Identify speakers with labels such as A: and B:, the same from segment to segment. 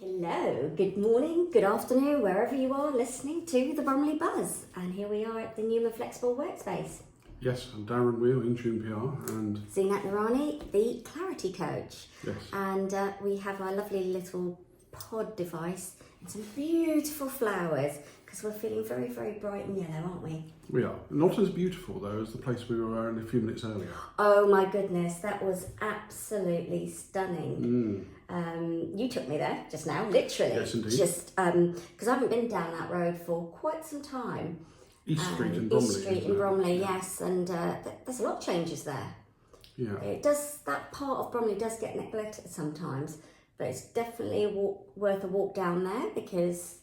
A: Hello, good morning, good afternoon, wherever you are listening to the Bromley Buzz. And here we are at the Newman Flexible Workspace.
B: Yes, I'm Darren, Weale, Intune PR, and
A: Zeenat, Noorani, the Clarity Coach.
B: yes,
A: And we have our lovely little pod device and some beautiful flowers because we're feeling very, very bright and yellow, aren't we?
B: we are. Not as beautiful though as the place we were in a few minutes earlier.
A: Oh my goodness, that was absolutely stunning. You took me there just now, literally.
B: Yes, indeed.
A: Just because I haven't been down that road for quite some time.
B: East Street in Bromley.
A: East Street
B: isn't
A: in
B: it?
A: Bromley, yes, and there's a lot of changes there.
B: Yeah.
A: It does, that part of Bromley does get neglected sometimes, but it's definitely worth a walk down there because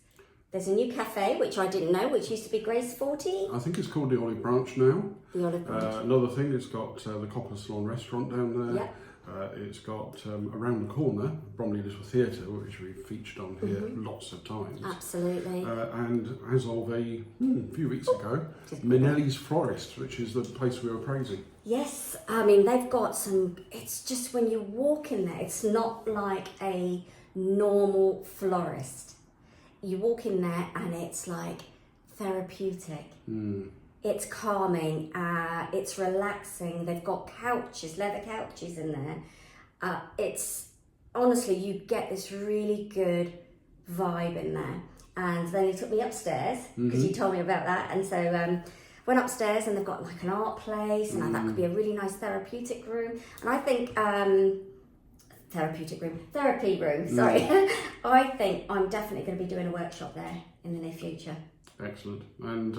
A: there's a new cafe, which I didn't know, which used to be Grace 40.
B: I think it's called the Olive Branch now.
A: The Olive Branch.
B: Another thing, it's got the Copper Salon restaurant down there.
A: Yeah.
B: It's got around the corner Bromley Little Theatre, which we've featured on here lots of times.
A: Absolutely.
B: And as of a few weeks ago, Minelli's Florist, which is the place we were praising.
A: Yes, I mean, they've got some, it's just when you walk in there, it's not like a normal florist. You walk in there and it's like therapeutic. It's calming, it's relaxing. They've got couches, leather couches in there. It's, honestly, you get this really good vibe in there. And then he took me upstairs, because you told me about that. And so went upstairs and they've got like an art place and that could be a really nice therapeutic room. And I think, therapy room, sorry. I think I'm definitely going to be doing a workshop there in the near future.
B: Excellent. And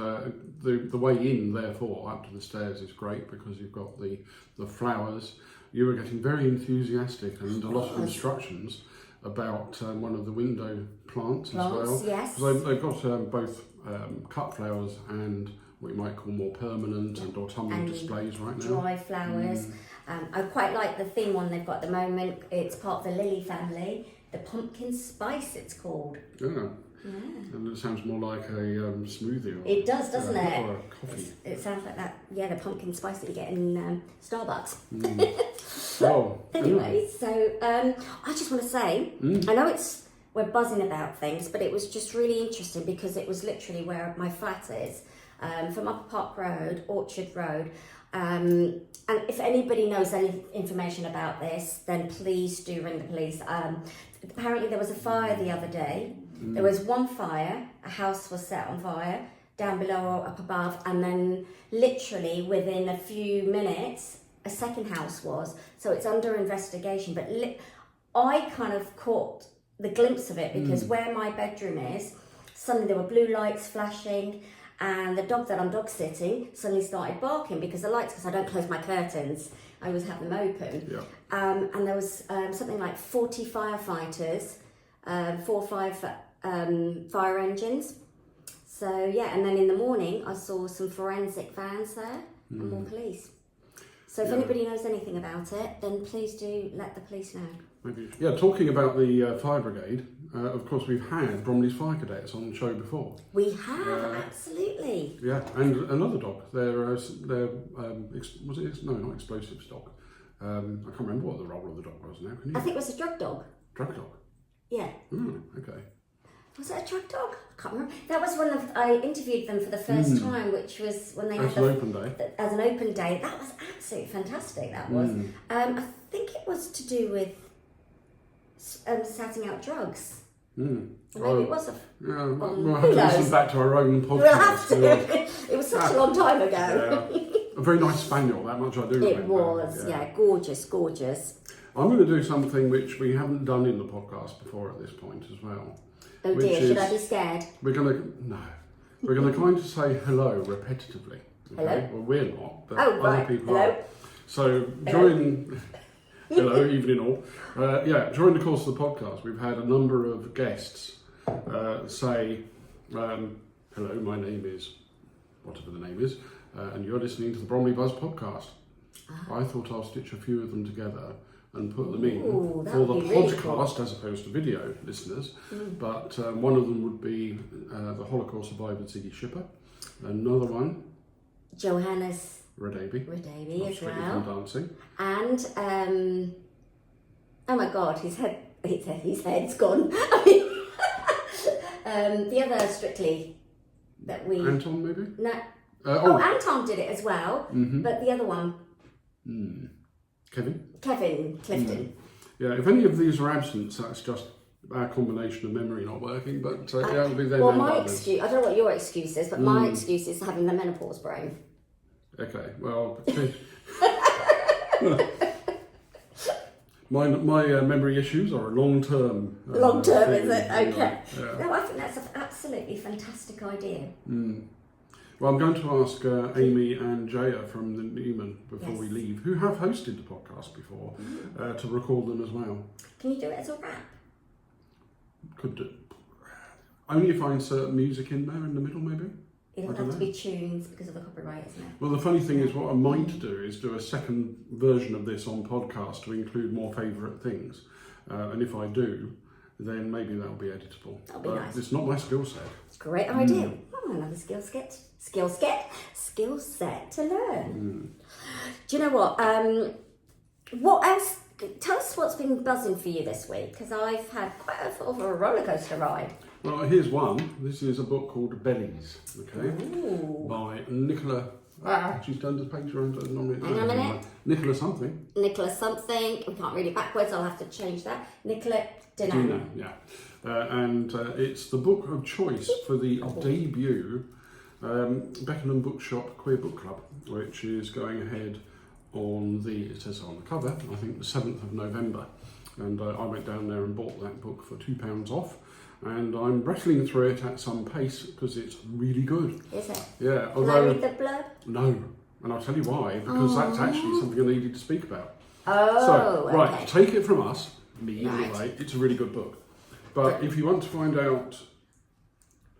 B: the way in, therefore, up to the stairs is great because you've got the flowers. You were getting very enthusiastic and a lot of instructions about one of the window plants as well.
A: Yes.
B: So they've got both cut flowers and what you might call more permanent and autumnal displays right now.
A: Dry flowers. I quite like the theme one they've got at the moment. It's part of the lily family. The pumpkin spice it's called.
B: Yeah. And it sounds more like a smoothie. Or,
A: It does, doesn't it?
B: Or a coffee.
A: It sounds like that. Yeah, the pumpkin spice that you get in Starbucks.
B: Well,
A: Anyway, so I just want to say, I know we're buzzing about things, but it was just really interesting because it was literally where my flat is, from Upper Park Road, Orchard Road. And if anybody knows any information about this, then please do ring the police. Apparently there was a fire the other day. There was one fire, a house was set on fire, down below or up above, and then literally within a few minutes, a second house was. So it's under investigation. But I kind of caught the glimpse of it because where my bedroom is, suddenly there were blue lights flashing, and the dog that I'm dog sitting suddenly started barking because the lights, because I don't close my curtains, I always have them open.
B: Yeah.
A: And there was something like 40 firefighters, 4 or 5 fire engines. So yeah, and then in the morning I saw some forensic vans there and more police. So if anybody knows anything about it, then please do let the police know.
B: Maybe. Yeah, talking about the fire brigade, of course we've had Bromley's Fire Cadets on the show before.
A: We have, absolutely.
B: Yeah, and another dog. They're was it? No, not explosives dog. I can't remember what the role of the dog was now. Can you?
A: I think it was a drug dog.
B: Drug dog.
A: Yeah.
B: Okay.
A: Was it a drug dog? I can't remember. That was when I interviewed them for the first time, which was when they
B: As
A: had
B: an open day.
A: as an open day. That was absolutely fantastic. That was. I think it was to do with setting out drugs. Maybe it was.
B: Yeah, we'll
A: who
B: have to listen
A: knows?
B: back to our own podcast.
A: We'll have to. It was such a long time ago.
B: Yeah. A very nice spaniel, that much I do remember.
A: It was, yeah, gorgeous, gorgeous.
B: I'm going to do something which we haven't done in the podcast before at this point as well.
A: Oh
B: which
A: dear, should
B: is-
A: I be scared?
B: We're going to kind of say hello repetitively. Okay?
A: Hello?
B: Well, we're not, but
A: Oh,
B: other
A: right.
B: people
A: Hello?
B: are. So during hello, evening all. During the course of the podcast, we've had a number of guests say, "Hello, my name is whatever the name is, and you're listening to the Bromley Buzz podcast." I thought I'll stitch a few of them together and put them in
A: Ooh, that
B: for the
A: would be really
B: podcast as opposed to video listeners. But one of them would be the Holocaust survivor Ziggy Shipper. Another one,
A: Johannes
B: Redaby
A: Redaby as
B: Strictly
A: well.
B: Come Dancing.
A: And, oh my God, his head his head's gone. I mean, the other Strictly that we...
B: Anton, maybe?
A: No. Anton did it as well, but the other one...
B: Kevin
A: Clifton.
B: Yeah, if any of these are absent, that's just our combination of memory not working, but it'll be their name.
A: My excuse, I don't know what your excuse is, but my excuse is having the menopause brain.
B: Okay, well... My memory issues are a long-term.
A: Long-term, is it? Okay.
B: Yeah.
A: No, I think that's an absolutely fantastic idea.
B: Well, I'm going to ask Amy and Jaya from the Newman before we leave, who have hosted the podcast before, to record them as well.
A: Can you do it as a wrap?
B: Could do. Only if I insert music in there in the middle, maybe?
A: It'll have to be tunes because of the copyright, isn't it?
B: Well, the funny thing is, what I might do is do a second version of this on podcast to include more favourite things. And if I do, then maybe that'll be editable.
A: That'll be nice.
B: It's not my skill set.
A: It's a great idea. Another skill set to learn. Do you know what? What else? Tell us what's been buzzing for you this week, because I've had quite a sort of a roller coaster ride.
B: Well, here's one. This is a book called Bellies, okay, by Nicola. She's turned the page around.
A: Hang on a minute.
B: Nicola something.
A: Nicola something. We can't read it backwards. I'll have to change that. Nicola Zeenat.
B: Yeah. And it's the book of choice for the debut Beckenham Bookshop Queer Book Club, which is going ahead on it says on the cover, I think the 7th of November. And I went down there and bought that book for £2 off. And I'm wrestling through it at some pace because it's really good.
A: Is it?
B: Yeah.
A: Can I read the blurb?
B: No. And I'll tell you why, because that's actually something I needed to speak about.
A: Oh,
B: so, right,
A: okay.
B: take it from us, me
A: Right.
B: anyway, it's a really good book. But if you want to find out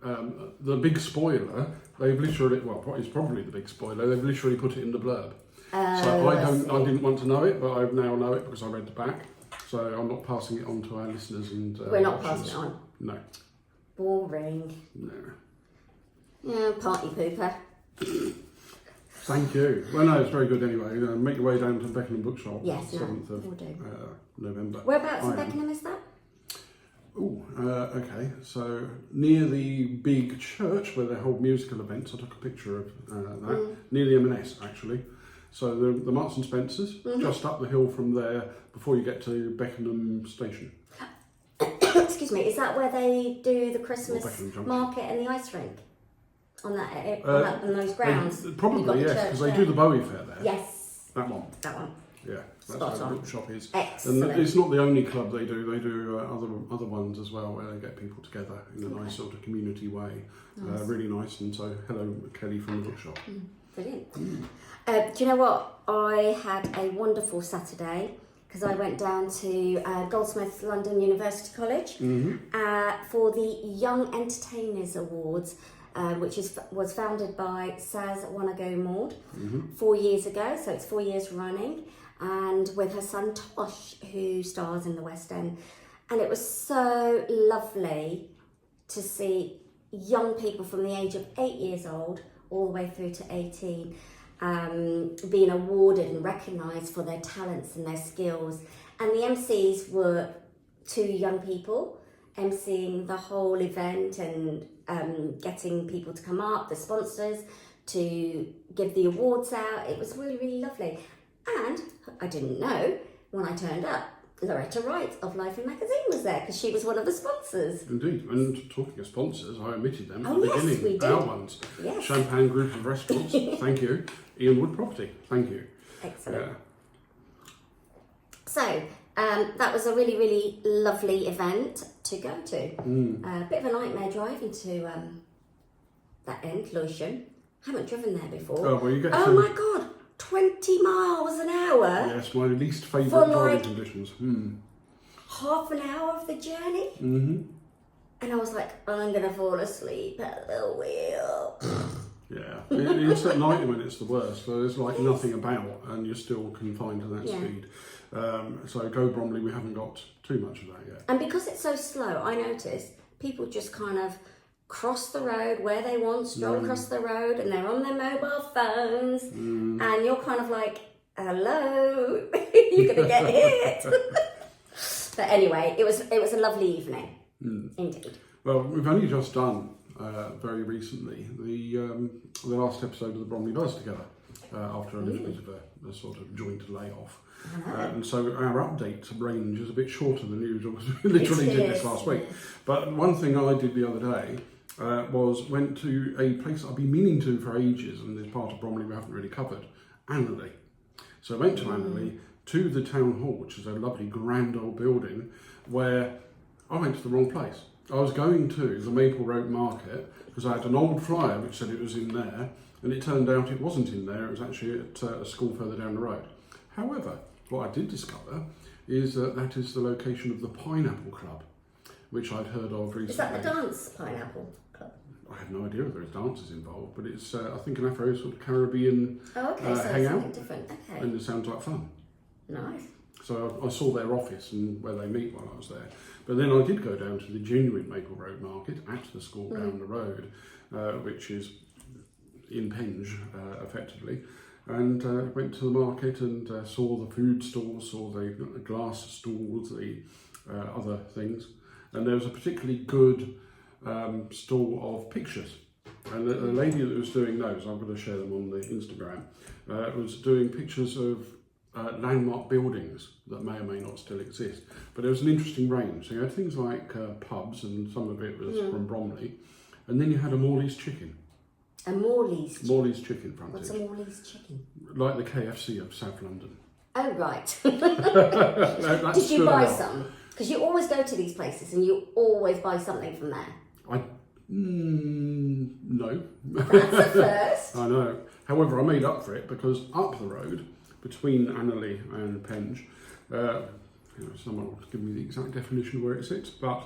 B: the big spoiler, they've literally, well, it's probably the big spoiler, they've literally put it in the blurb. So I didn't want to know it, but I now know it because I read the back. So I'm not passing it on to our listeners and
A: We're not
B: watchers.
A: passing it on.
B: No.
A: Boring.
B: No.
A: Yeah, party pooper.
B: Thank you. Well, no, it's very good anyway. Make your way down to Beckenham Bookshop.
A: Yes,
B: 7th of
A: we'll do.
B: November.
A: Whereabouts in Beckenham is that?
B: Okay. So near the big church where they hold musical events, I took a picture of that. Near the M&S, actually. So the Marks and Spencers, just up the hill from there before you get to Beckenham Station.
A: Excuse me, is that where they do the Christmas
B: Beckenham
A: market and the ice rink? On those grounds?
B: Probably, yes, because they do the Bowie Fair there.
A: Yes.
B: That one. Yeah, that's
A: Spot
B: where
A: on.
B: the bookshop is.
A: Excellent.
B: And it's not the only club they do. They do other ones as well, where they get people together in a nice sort of community way.
A: Nice.
B: Really nice. And so, hello, Kelly from the bookshop.
A: Brilliant. Do you know what? I had a wonderful Saturday because I went down to Goldsmiths London University College for the Young Entertainers Awards, which was founded by Saz Wanago-Maud 4 years ago, so it's 4 years running, and with her son Tosh, who stars in the West End. And it was so lovely to see young people from the age of 8 years old all the way through to 18 being awarded and recognised for their talents and their skills. And the MCs were two young people MCing the whole event and getting people to come up, the sponsors, to give the awards out. It was really, really lovely. And I didn't know when I turned up, Loretta Wright of Life in Magazine was there because she was one of the sponsors.
B: Indeed. And talking of sponsors, I omitted them at
A: Oh,
B: the
A: yes,
B: beginning.
A: we did.
B: Our ones.
A: Yes.
B: Champagne Group of Restaurants. Thank you. Ian Wood Property. Thank you.
A: Excellent. So, that was a really, really lovely event to go to. A bit of a nightmare driving to that end, Lewisham. Haven't driven there before.
B: Oh, well, you get
A: Oh my God, 20 miles an hour.
B: Yes, my least favourite
A: For
B: driving
A: like-
B: conditions.
A: Half an hour of the journey. And I was like, I'm going to fall asleep at the wheel.
B: Yeah, it's at night when it's the worst. So there's like nothing about, and you're still confined to that speed. So go Bromley, we haven't got too much of that yet.
A: And because it's so slow, I noticed people just kind of cross the road where they want, stroll across the road, and they're on their mobile phones, and you're kind of like, hello, you're going to get hit. But anyway, it was a lovely evening, indeed.
B: Well, we've only just done very recently the last episode of the Bromley Buzz together after a little bit of a sort of joint layoff. And so our update range is a bit shorter than usual because we literally did this last week. But one thing I did the other day went to a place I've been meaning to for ages, and this part of Bromley we haven't really covered, Annerley. So I went to Annerley, to the town hall, which is a lovely grand old building, where I went to the wrong place. I was going to the Maple Road Market because I had an old flyer which said it was in there, and it turned out it wasn't in there, it was actually at a school further down the road. However, what I did discover is that is the location of the Pineapple Club, which I'd heard of recently.
A: Is that the dance Pineapple Club?
B: I have no idea if there's dances involved, but it's I think an Afro sort of Caribbean
A: so
B: hangout.
A: something different. Okay.
B: And it sounds like fun.
A: Nice.
B: So I saw their office and where they meet while I was there. But then I did go down to the genuine Maple Road Market at the school down the road, which is in Penge, effectively. And went to the market and saw the food stalls, saw the glass stalls, the other things. And there was a particularly good stall of pictures. And the lady that was doing those, I'm going to share them on the Instagram, was doing pictures of landmark buildings that may or may not still exist. But there was an interesting range. So you had things like pubs, and some of it was from Bromley. And then you had a Morley's chicken.
A: A Morley's chicken?
B: Morley's chicken frontage.
A: What's a Morley's chicken?
B: Like the KFC of South London.
A: Oh, right.
B: That
A: Did you
B: stood
A: buy
B: out.
A: some? Because you always go to these places and you always buy something from there.
B: No.
A: That's a first.
B: I know. However, I made up for it because up the road, between Annerley and Penge, someone will give me the exact definition of where it sits, but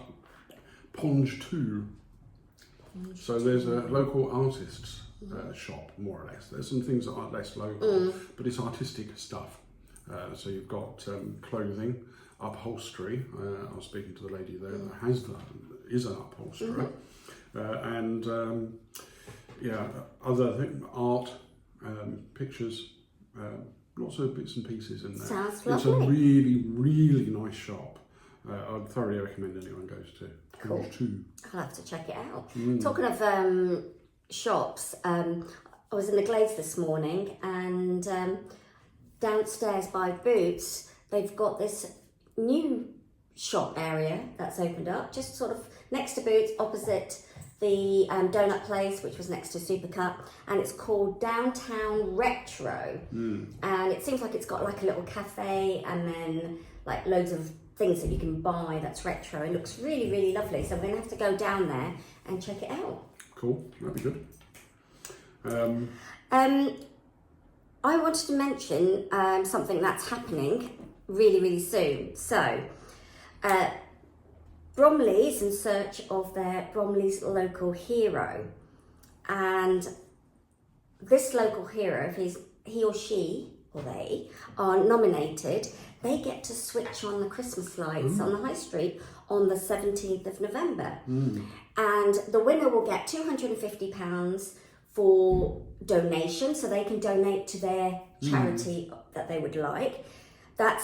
B: Ponge 2. So there's a local artist's shop, more or less. There's some things that are less local, but it's artistic stuff. So you've got clothing, upholstery. I was speaking to the lady there that is an upholsterer, and other art, pictures, lots of bits and pieces in there.
A: Sounds
B: It's a
A: lovely.
B: really, really nice shop. I'd thoroughly recommend anyone goes to.
A: Cool.
B: 2.
A: I'll have to check it out. Talking of shops, I was in the Glades this morning, and downstairs by Boots, they've got this new shop area that's opened up, just sort of next to Boots, opposite the donut place, which was next to Supercut, and it's called Downtown Retro. And it seems like it's got like a little cafe and then like loads of things that you can buy that's retro. It looks really, really lovely. So we're going to have to go down there and check it out.
B: Cool, that'd be good.
A: I wanted to mention something that's happening really, really soon. So, Bromley's in search of their Bromley's local hero. And this local hero, if he or she or they are nominated, they get to switch on the Christmas lights on the high street on the 17th of November. And the winner will get £250 for donation, so they can donate to their charity that they would like. That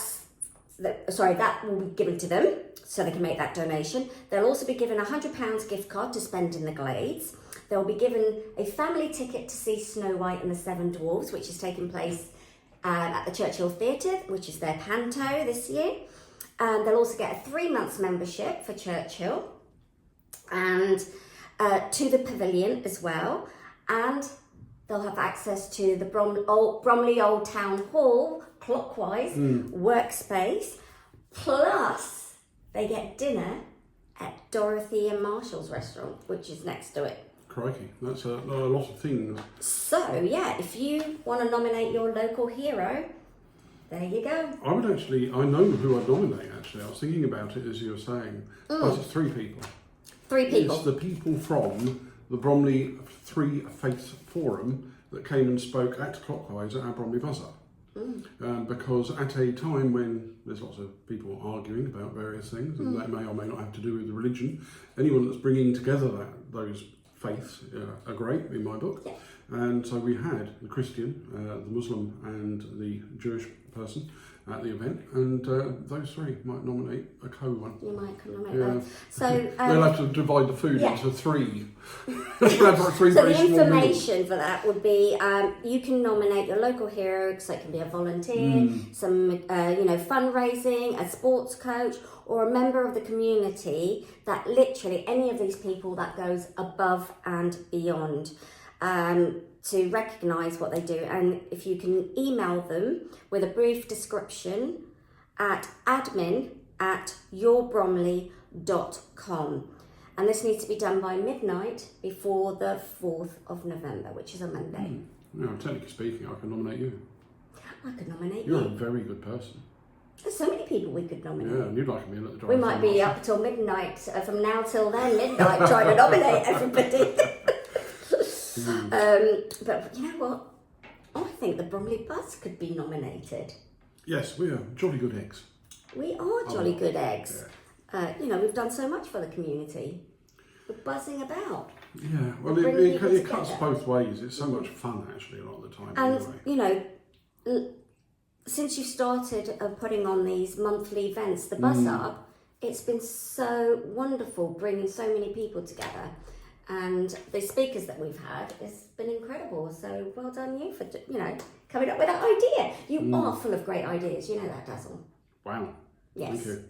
A: will be given to them, so they can make that donation. They'll also be given a £100 gift card to spend in the Glades. They'll be given a family ticket to see Snow White and the Seven Dwarfs, which is taking place at the Churchill Theatre, which is their panto this year. And they'll also get a 3 months membership for Churchill and to the pavilion as well. And they'll have access to the Bromley Old Town Hall, clockwise, workspace. Plus, they get dinner at Dorothy and Marshall's restaurant, which is next to it.
B: Crikey, that's a lot of things.
A: So, yeah, if you want to nominate your local hero, there you go.
B: I know who I'd nominate, actually. I was thinking about it as you were saying. But it's 3 people.
A: 3 people.
B: It's the people from the Bromley 3 Faith Forum that came and spoke at Clockwise at our Bromley BuzzUp. Because at a time when there's lots of people arguing about various things, and that may or may not have to do with religion, anyone that's bringing together those faiths are great in my book. And so we had the Christian, the Muslim and the Jewish person at the event, and those three might nominate a co-one.
A: You might nominate those. So
B: we'll have to divide the food into three.
A: So the information for that would be you can nominate your local hero, so it can be a volunteer, some fundraising, a sports coach, or a member of the community. That literally any of these people that goes above and beyond. To recognise what they do, and if you can email them with a brief description at admin@yourbromley.com, and this needs to be done by midnight before the 4th of November, which is a Monday.
B: Yeah, technically speaking, I can nominate you.
A: I could nominate
B: You're
A: you.
B: a very good person.
A: There's so many people we could nominate.
B: Yeah, and you'd like me at the drive.
A: We might be up till midnight, from now till then, midnight, trying to nominate everybody. But you know what? I think the Bromley Buzz could be nominated.
B: Yes, we are jolly good eggs.
A: We are jolly good eggs. Yeah. We've done so much for the community. We're buzzing about.
B: Yeah, well, it cuts both ways. It's so much fun, actually, a lot of the time.
A: And, anyway. Since you started putting on these monthly events, the BuzzUp, it's been so wonderful bringing so many people together. And the speakers that we've had has been incredible. So well done you for, coming up with that idea. You are full of great ideas. You know that, Dazzle.
B: Wow.
A: Yes.
B: Thank you.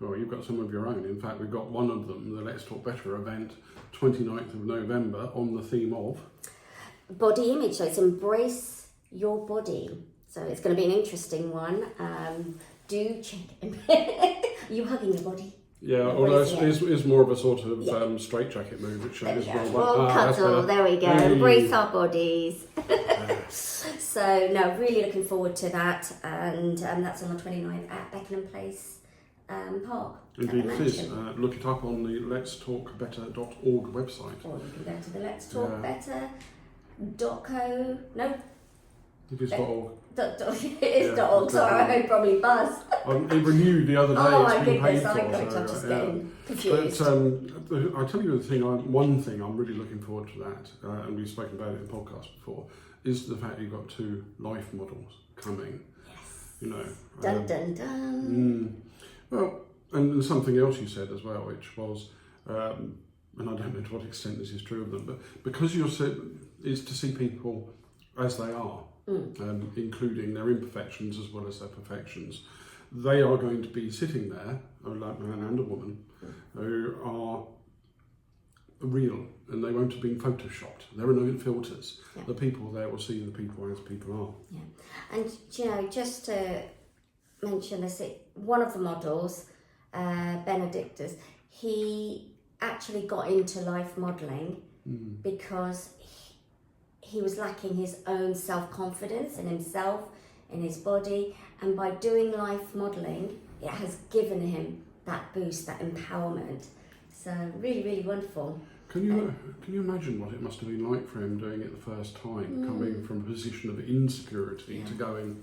B: Well, you've got some of your own. In fact, we've got one of them, the Let's Talk Better event, 29th of November, on the theme of...
A: body image. So it's embrace your body. So it's going to be an interesting one. Do check in. Are you hugging your body?
B: Yeah, although it's more of a sort of straitjacket move, which is
A: well, cuddle, there we go. Embrace our bodies. So, no, really looking forward to that. And that's on the 29th at Beckenham Place Park.
B: Indeed it is. Look it up on the letstalkbetter.org website.
A: Or you can go to the letstalkbetter.co... No.
B: It is .org.
A: It is .org, sorry, I probably Buzz.
B: It renewed the other day.
A: Oh
B: it's
A: my
B: been
A: goodness,
B: paid for,
A: I'm just getting confused.
B: But I tell you one thing I'm really looking forward to that, and we've spoken about it in the podcast before, is the fact you've got 2 life models coming.
A: Yes. Dun dun dun.
B: Well, and something else you said as well, which was, and I don't know to what extent this is true of them, but because is to see people as they are. Including their imperfections as well as their perfections. They are going to be sitting there, a man and a woman, who are real, and they won't have been photoshopped. There are no filters. Yeah. The people there will see the people as people are.
A: Yeah, and just to mention this, one of the models, Benedictus, he actually got into life modelling because he was lacking his own self-confidence in himself, in his body, and by doing life modelling, it has given him that boost, that empowerment. So really, really wonderful.
B: Can you imagine what it must have been like for him doing it the first time, coming from a position of insecurity to going...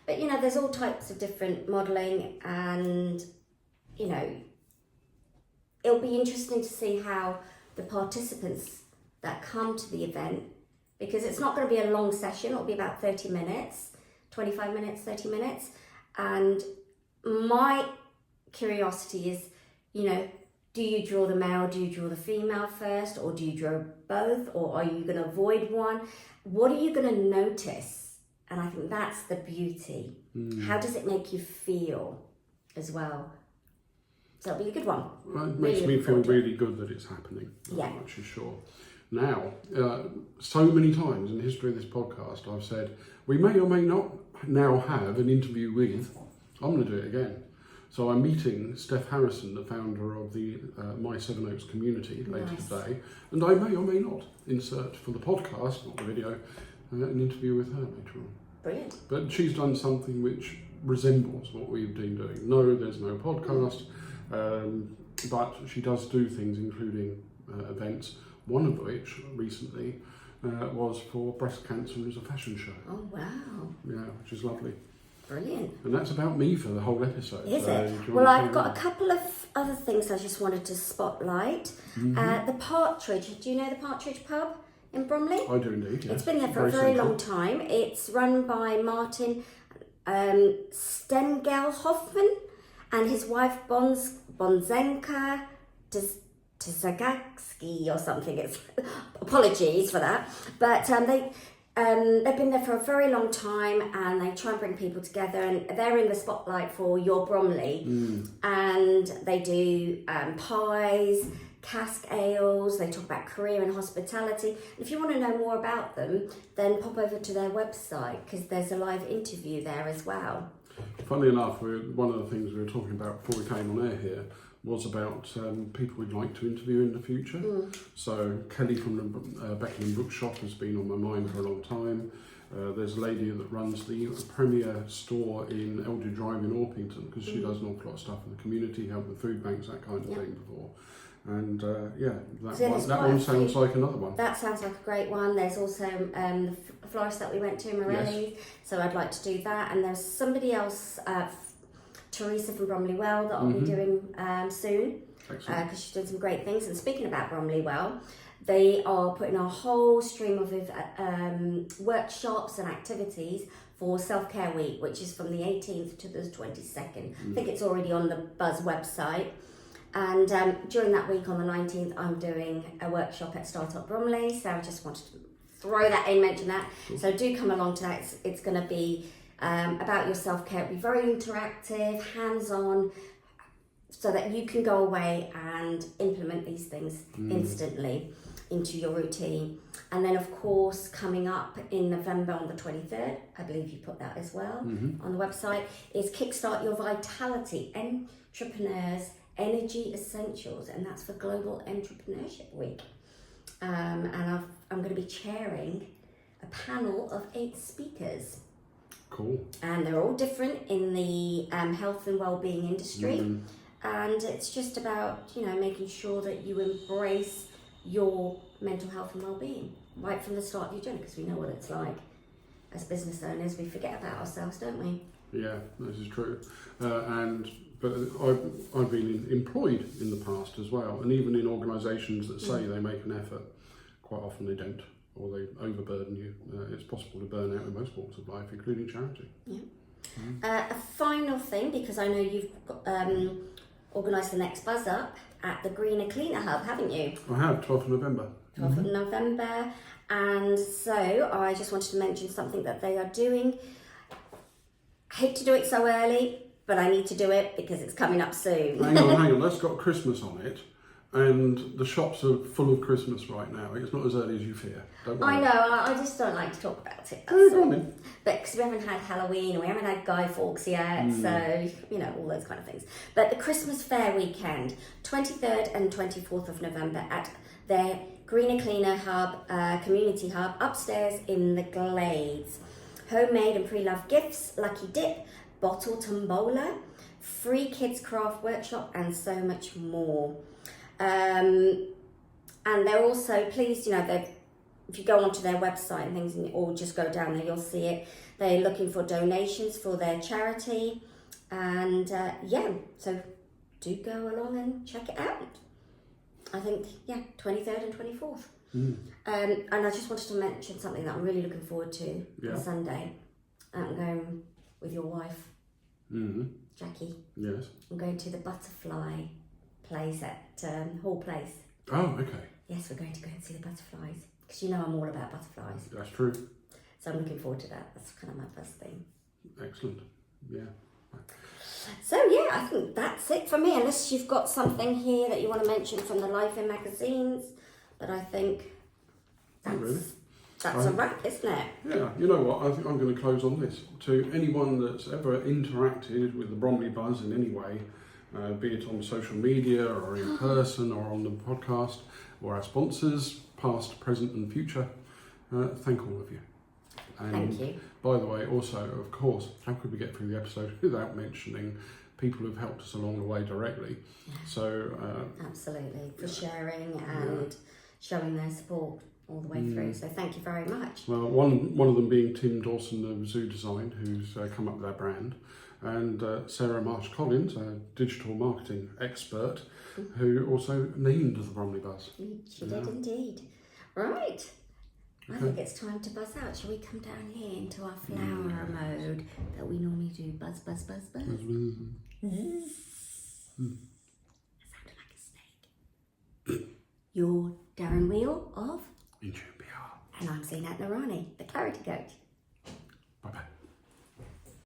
A: But there's all types of different modelling, and, it'll be interesting to see how the participants that come to the event, because it's not going to be a long session, it'll be about 30 minutes, 25 minutes, 30 minutes. And my curiosity is, do you draw the male, do you draw the female first, or do you draw both, or are you going to avoid one? What are you going to notice? And I think that's the beauty. How does it make you feel as well? So it'll be a good one.
B: Well, it makes me feel really good that it's happening. I'm actually sure. Now, so many times in the history of this podcast, I've said, we may or may not now have an interview with, I'm going to do it again. So I'm meeting Steph Harrison, the founder of the My Seven Oaks community later today, and I may or may not insert for the podcast, not the video, an interview with her later on.
A: Brilliant.
B: But she's done something which resembles what we've been doing. No, there's no podcast, but she does do things including events, one of which recently was for breast cancer as a fashion show. Oh, wow. Yeah, which is lovely.
A: Brilliant.
B: And that's about me for the whole episode.
A: Is it? Well, I've got a couple of other things I just wanted to spotlight. The Partridge, do you know the Partridge pub in Bromley?
B: I do indeed, yes.
A: It's been there for a very long time. It's run by Martin Stengel Hoffman and his wife Bonzenka Tzagacki or something. It's apologies for that, but they've been there for a very long time, and they try and bring people together, and they're in the spotlight for Your Bromley, and they do pies, cask ales, they talk about career and hospitality. If you want to know more about them, then pop over to their website, because there's a live interview there as well.
B: Funnily enough, one of the things we were talking about before we came on air here was about people we'd like to interview in the future. So Kelly from the Beckenham Bookshop has been on my mind for a long time. There's a lady that runs the premier store in Eldridge Drive in Orpington, because she does an awful lot of stuff in the community, help with food banks, that kind of thing before. And that one sounds like another one.
A: That sounds like a great one. There's also the florist that we went to, Morelli, so I'd like to do that. And there's somebody else, Teresa from Bromley Weale, that I'll be doing soon, because she's doing some great things. And speaking about Bromley Weale, they are putting a whole stream of workshops and activities for Self-Care Week, which is from the 18th to the 22nd. I think it's already on the Buzz website. And during that week on the 19th, I'm doing a workshop at Startup Bromley, so I just wanted to throw that in, mention that. Cool. So do come along to that. It's going to be about your self-care. It'll be very interactive, hands-on, so that you can go away and implement these things instantly into your routine. And then, of course, coming up in November on the 23rd, I believe you put that as well on the website, is Kickstart Your Vitality, Entrepreneurs Energy Essentials, and that's for Global Entrepreneurship Week. And I'm going to be chairing a panel of 8 speakers.
B: Cool. And
A: they're all different in the health and well-being industry. And it's just about, making sure that you embrace your mental health and well-being right from the start of your journey, because we know what it's like as business owners. We forget about ourselves, don't we?
B: Yeah, this is true. But I've been employed in the past as well, and even in organisations that say they make an effort, quite often they don't, or they overburden you. It's possible to burn out in most walks of life, including charity. Yeah.
A: A final thing, because I know you've organised the next BuzzUp at the Greener Cleaner Hub, haven't you?
B: I have, 12th of November.
A: 12th of November, and so I just wanted to mention something that they are doing. I hate to do it so early, but I need to do it because it's coming up soon.
B: Hang on, that's got Christmas on it, and the shops are full of Christmas right now. It's not as early as you fear. Don't worry.
A: I know, I just don't like to talk about it. But because we haven't had Halloween, and we haven't had Guy Fawkes yet, so, all those kind of things. But the Christmas Fair weekend, 23rd and 24th of November at their Greener Cleaner Hub, community hub, upstairs in the Glades. Homemade and pre-loved gifts, lucky dip, bottle tombola, free kids craft workshop, and so much more. And they're also, please, if you go onto their website and things, or just go down there, you'll see it. They're looking for donations for their charity. And so do go along and check it out. I think, 23rd and 24th. And I just wanted to mention something that I'm really looking forward to on Sunday. I'm going with your wife, Jackie.
B: Yes.
A: I'm going to the butterfly place at Hall Place.
B: Oh, okay.
A: Yes, we're going to go and see the butterflies, because I'm all about butterflies.
B: That's true.
A: So I'm looking forward to that. That's kind of my first thing.
B: Excellent. Yeah.
A: So I think that's it for me, unless you've got something here that you want to mention from the Life in magazines. But I think that's a wrap, isn't it?
B: Yeah, you know what, I think I'm going to close on this. To anyone that's ever interacted with the Bromley Buzz in any way, be it on social media or in person or on the podcast, or our sponsors, past, present and future, thank all of you. And
A: thank you.
B: By the way, also, of course, how could we get through the episode without mentioning people who've helped us along the way directly?
A: Yeah.
B: So
A: absolutely, for sharing and showing their support all the way through. So thank you very much.
B: Well, one of them being Tim Dawson of Zoo Design, who's come up with our brand, and Sarah Marsh Collins, a digital marketing expert, who also named the Bromley Buzz.
A: She did indeed. Right. I think it's time to buzz out. Shall we come down here into our flower mode that we normally do? Buzz, buzz, buzz, buzz. Zzz. That sounded like a snake. You're Darren Weale of
B: Intune PR.
A: And I'm Zeenat Noorani, the Clarity Coach.